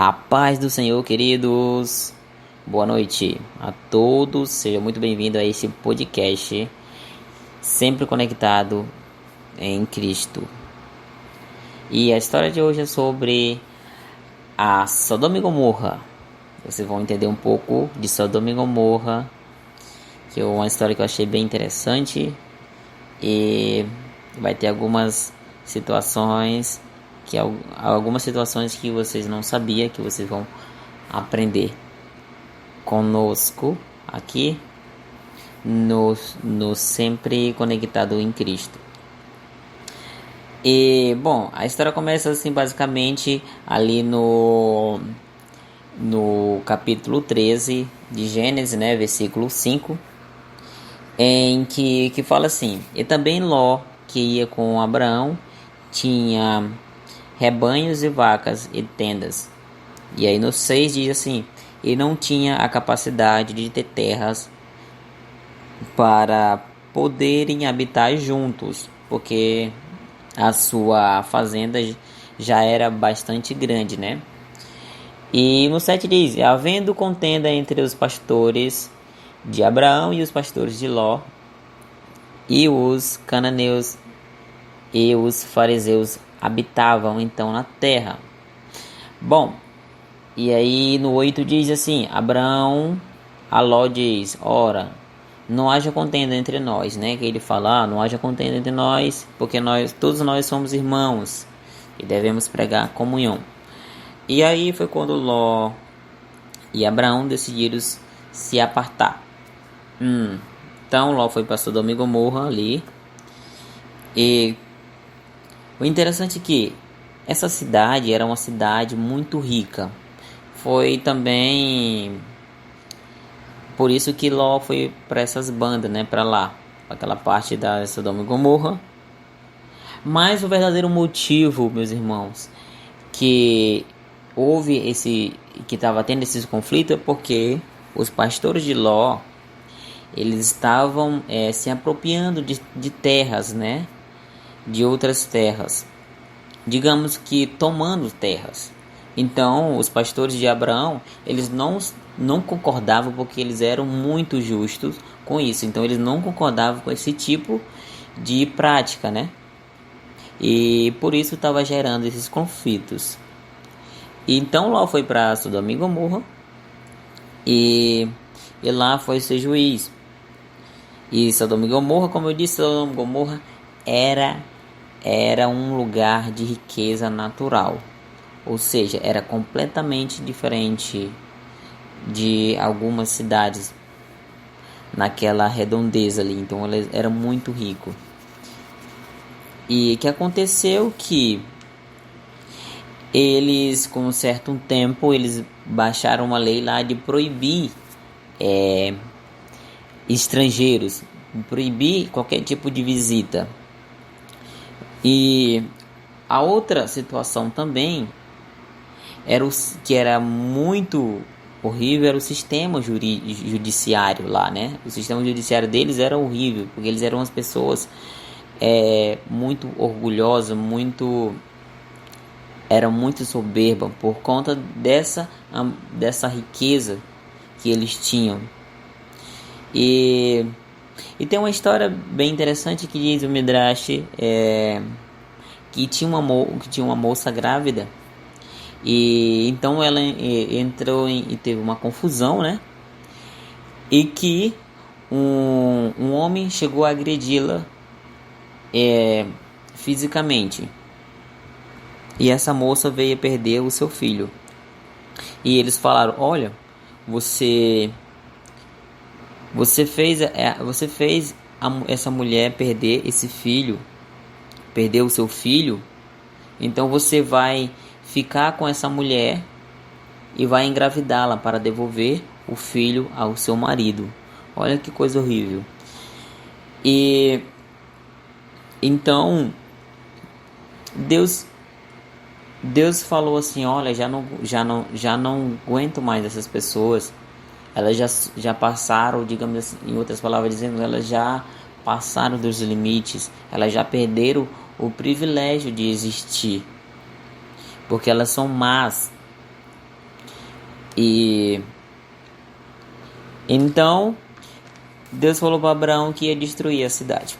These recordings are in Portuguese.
A paz do Senhor, queridos. Boa noite a todos. Seja muito bem-vindo a esse podcast, sempre conectado em Cristo. E a história de hoje é sobre a Sodoma e Gomorra. Vocês vão entender um pouco de Sodoma e Gomorra, que é uma história que eu achei bem interessante. E vai ter algumas situações que vocês não sabiam, que vocês vão aprender conosco aqui no Sempre Conectado em Cristo. E, bom, a história começa assim basicamente ali no capítulo 13 de Gênesis, né, versículo 5, em que fala assim: e também Ló, que ia com Abraão, tinha rebanhos e vacas e tendas. E aí no 6 diz assim: e não tinha a capacidade de ter terras para poderem habitar juntos, porque a sua fazenda já era bastante grande, né? E no 7 diz: havendo contenda entre os pastores de Abraão e os pastores de Ló, e os cananeus e os fariseus habitavam então na terra. Bom, e aí no 8 diz assim: Abraão a Ló diz: ora, não haja contenda entre nós, né? Que ele fala: não haja contenda entre nós, porque todos nós somos irmãos e devemos pregar comunhão. E aí foi quando Ló e Abraão decidiram se apartar. Então Ló foi para Sodoma e Gomorra ali. E o interessante é que essa cidade era uma cidade muito rica. Foi também por isso que Ló foi para essas bandas, né, para lá, para aquela parte da Sodoma e Gomorra. Mas o verdadeiro motivo, meus irmãos, que que estava tendo esses conflitos é porque os pastores de Ló, eles estavam se apropriando de terras, né, de outras terras, digamos que tomando terras. Então os pastores de Abraão, eles não concordavam, porque eles eram muito justos com isso. Então eles não concordavam com esse tipo de prática, né? E por isso estava gerando esses conflitos. Então Ló foi para Sodoma e Gomorra e lá foi ser juiz. E Sodoma e Gomorra, como eu disse, Sodoma e Gomorra era um lugar de riqueza natural. Ou seja, era completamente diferente de algumas cidades naquela redondeza ali. Então ele era muito rico. E que aconteceu que eles, com um certo tempo, eles baixaram uma lei lá de proibir estrangeiros, proibir qualquer tipo de visita. E a outra situação também que era muito horrível, era o sistema judiciário lá, né? O sistema judiciário deles era horrível, porque eles eram umas pessoas muito orgulhosas, eram muito soberbas por conta dessa riqueza que eles tinham. E tem uma história bem interessante que diz o Midrash que tinha uma moça grávida. E então ela entrou e teve uma confusão, né? E que um homem chegou a agredi-la fisicamente. E essa moça veio a perder o seu filho. E eles falaram: olha, você fez essa mulher perder esse filho, perder o seu filho. Então você vai ficar com essa mulher e vai engravidá-la para devolver o filho ao seu marido. Olha que coisa horrível. E então Deus falou assim: olha, já não aguento mais essas pessoas. Elas já passaram, digamos assim, em outras palavras dizendo, elas já passaram dos limites. Elas já perderam o privilégio de existir, porque elas são más. E então Deus falou para Abraão que ia destruir a cidade.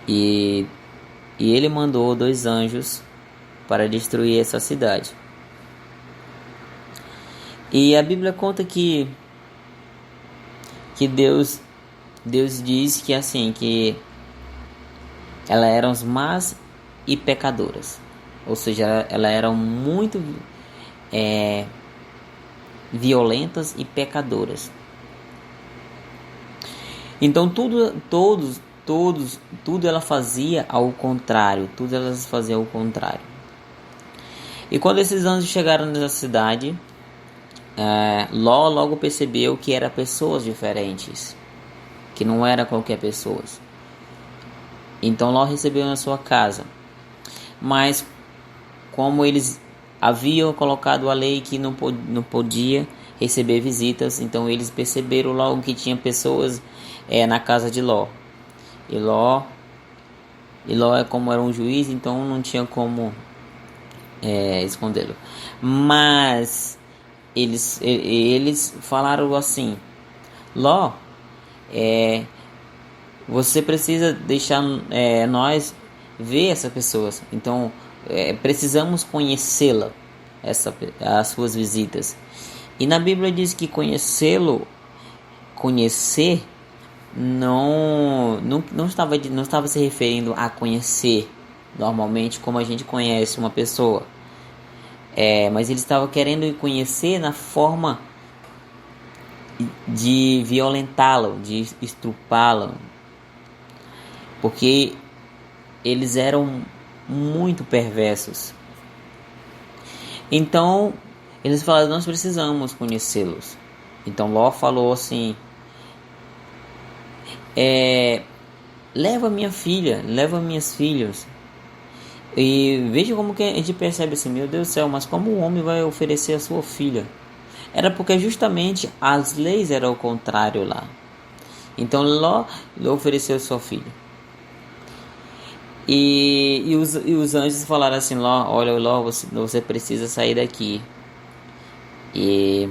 E ele mandou 2 anjos para destruir essa cidade. E a Bíblia conta que Deus diz que assim, que elas eram más e pecadoras. Ou seja, elas eram muito violentas e pecadoras. Então tudo ela fazia ao contrário. Tudo elas faziam ao contrário. E quando esses anjos chegaram nessa cidade, Ló logo percebeu que eram pessoas diferentes, que não era qualquer pessoa. Então Ló recebeu na sua casa. Mas como eles haviam colocado a lei que não podia receber visitas, então eles perceberam logo que tinha pessoas na casa de Ló. E Ló como era um juiz, então não tinha como escondê-lo. Mas eles falaram assim: Ló, você precisa deixar nós ver essas pessoas. Então precisamos conhecê-la, as suas visitas. E na Bíblia diz que conhecer não estava se referindo a conhecer normalmente como a gente conhece uma pessoa. Mas ele estava querendo conhecer na forma de violentá-lo, de estrupá-lo, porque eles eram muito perversos. Então eles falaram: nós precisamos conhecê-los. Então Ló falou assim: leva minha filha, leva minhas filhas. E veja como que a gente percebe assim: meu Deus do céu, mas como o homem vai oferecer a sua filha? Era porque justamente as leis eram o contrário lá. Então Ló ofereceu a sua filha. E os anjos falaram assim: Ló, olha, Ló, você precisa sair daqui. E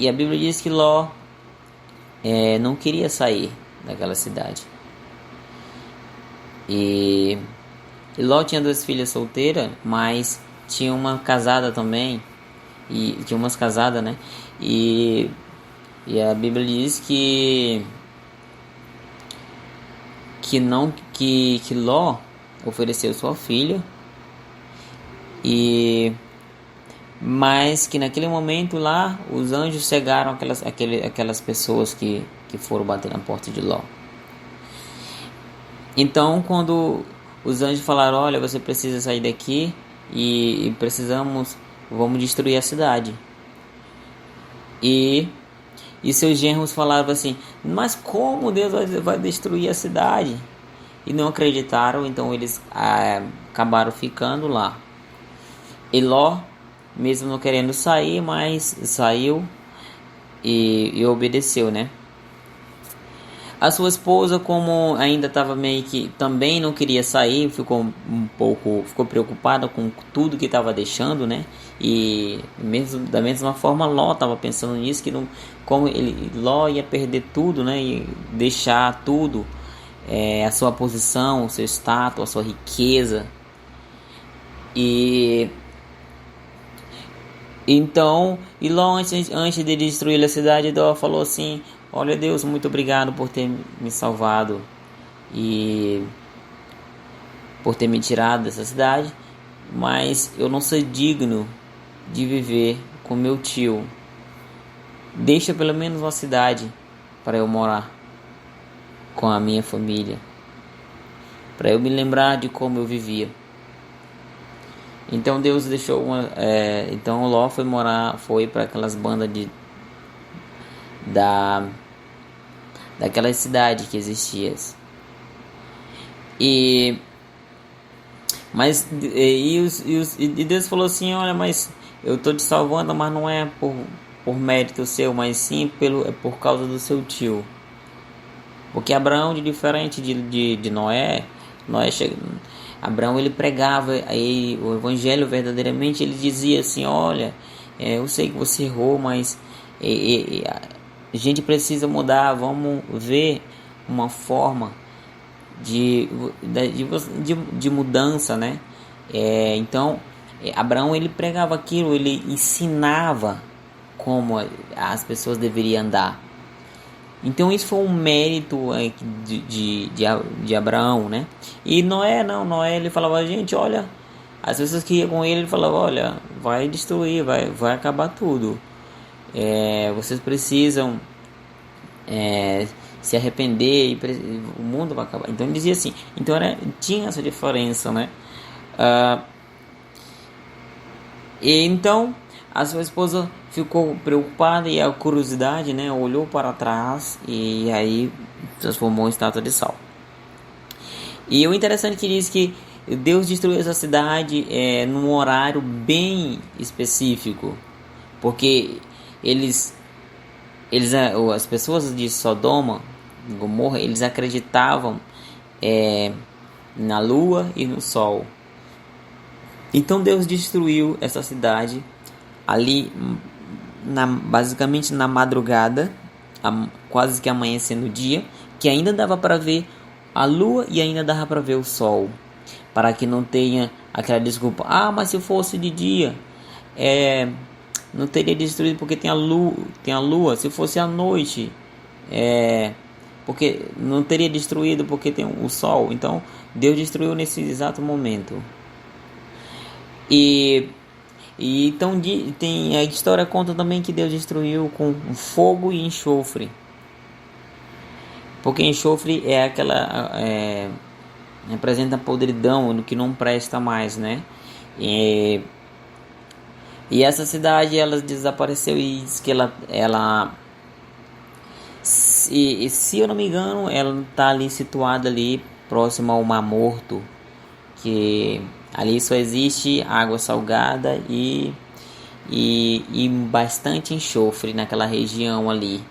a Bíblia diz que Ló não queria sair daquela cidade. E Ló tinha 2 filhas solteiras, mas tinha uma casada também. E tinha umas casadas, né? E a Bíblia diz que Ló ofereceu sua filha, mas que naquele momento lá os anjos cegaram aquelas pessoas que foram bater na porta de Ló. Então quando os anjos falaram: olha, você precisa sair daqui e vamos destruir a cidade. E seus genros falavam assim: mas como Deus vai destruir a cidade? E não acreditaram, então eles acabaram ficando lá. E Ló, mesmo não querendo sair, mas saiu e obedeceu, né? A sua esposa, como ainda estava meio que também não queria sair, ficou preocupada com tudo que estava deixando, né? E mesmo da mesma forma Ló estava pensando nisso, que não, como Ló ia perder tudo, né? E deixar tudo, a sua posição, o seu status, a sua riqueza. E então, Ló, antes de destruir a cidade, Ló falou assim: olha, Deus, muito obrigado por ter me salvado e por ter me tirado dessa cidade, mas eu não sou digno de viver com meu tio. Deixa pelo menos uma cidade para eu morar com a minha família, para eu me lembrar de como eu vivia. Então Deus deixou então Ló foi para aquelas bandas daquela cidade que existia. E Deus falou assim: olha, mas eu estou te salvando, mas não é por mérito seu, mas sim por causa do seu tio. Porque Abraão, diferente de Noé Abraão ele pregava aí o evangelho verdadeiramente. Ele dizia assim: olha, eu sei que você errou, mas a gente precisa mudar. Vamos ver uma forma de mudança, né? Então Abraão ele pregava aquilo, ele ensinava como as pessoas deveriam andar. Então isso foi um mérito de Abraão, né? E Noé não, Noé ele falava: gente, olha, as pessoas que iam com ele falava: olha, vai destruir, vai acabar tudo. Vocês precisam se arrepender e o mundo vai acabar. Então ele dizia assim. Então tinha essa diferença, né? E então a sua esposa ficou preocupada e a curiosidade, né, olhou para trás e aí transformou em estátua de sal. E o interessante é que diz que Deus destruiu essa cidade num horário bem específico, porque as pessoas de Sodoma e Gomorra, eles acreditavam na lua e no sol. Então Deus destruiu essa cidade ali, basicamente na madrugada, quase que amanhecendo o dia, que ainda dava para ver a lua e ainda dava para ver o sol, para que não tenha aquela desculpa: mas se fosse de dia, não teria destruído porque tem a lua, se fosse à noite, porque não teria destruído porque tem o sol. Então Deus destruiu nesse exato momento. E então a história conta também que Deus destruiu com fogo e enxofre, porque enxofre representa podridão, no que não presta mais, né? E essa cidade ela desapareceu, e diz que se eu não me engano, ela está ali situada ali próximo ao Mar Morto, que ali só existe água salgada e bastante enxofre naquela região ali.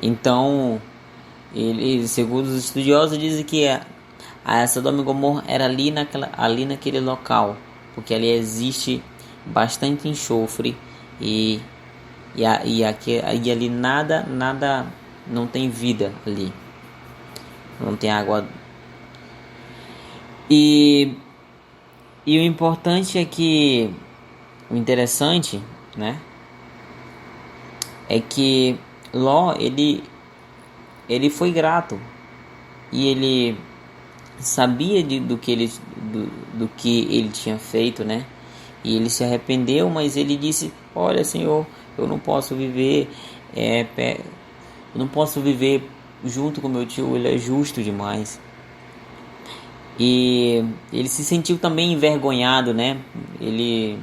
Então, segundo os estudiosos, dizem que a Sodoma e Gomorra era ali naquele local, porque ali existe bastante enxofre e ali nada não tem vida ali, não tem água. E o importante é que o interessante, né, é que Ló ele foi grato e ele sabia do que ele tinha feito, né? E ele se arrependeu, mas ele disse: olha, Senhor, eu não posso viver junto com meu tio, ele é justo demais. E ele se sentiu também envergonhado, né? Ele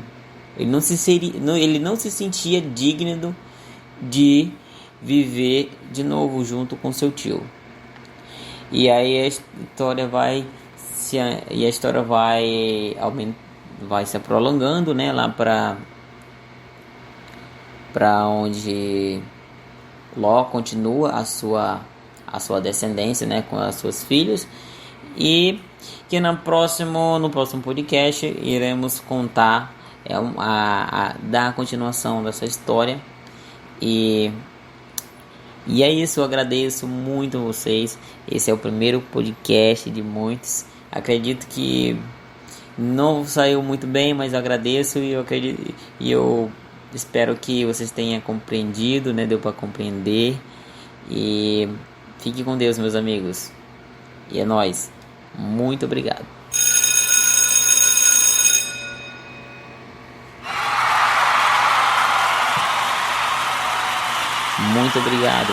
não se sentia digno de viver de novo junto com seu tio. E aí a história vai se prolongando, né? Lá para onde Ló continua a sua descendência, né? Com as suas filhas. E que no próximo podcast iremos contar, dar a continuação dessa história. E é isso, eu agradeço muito a vocês. Esse é o primeiro podcast de muitos. Acredito que não saiu muito bem, mas eu agradeço e eu espero que vocês tenham compreendido, né? Deu para compreender. E fique com Deus, meus amigos. E é nóis. Muito obrigado. Muito obrigado.